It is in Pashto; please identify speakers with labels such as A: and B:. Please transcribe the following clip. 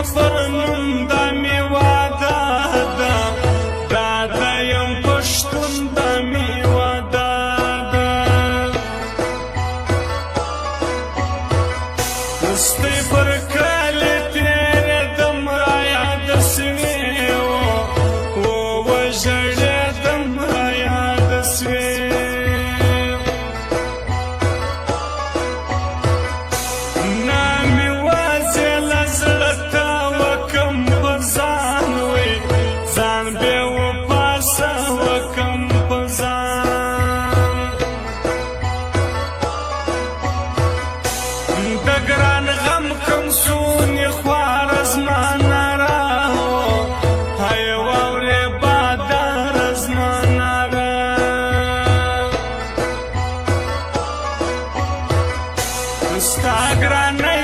A: مسافر نوم دا می واده ده دا د یم پښتون دا می واده ده دستې پر کلي تېرېدم رایاد سوې وژړېدم رایاد سوې Instagram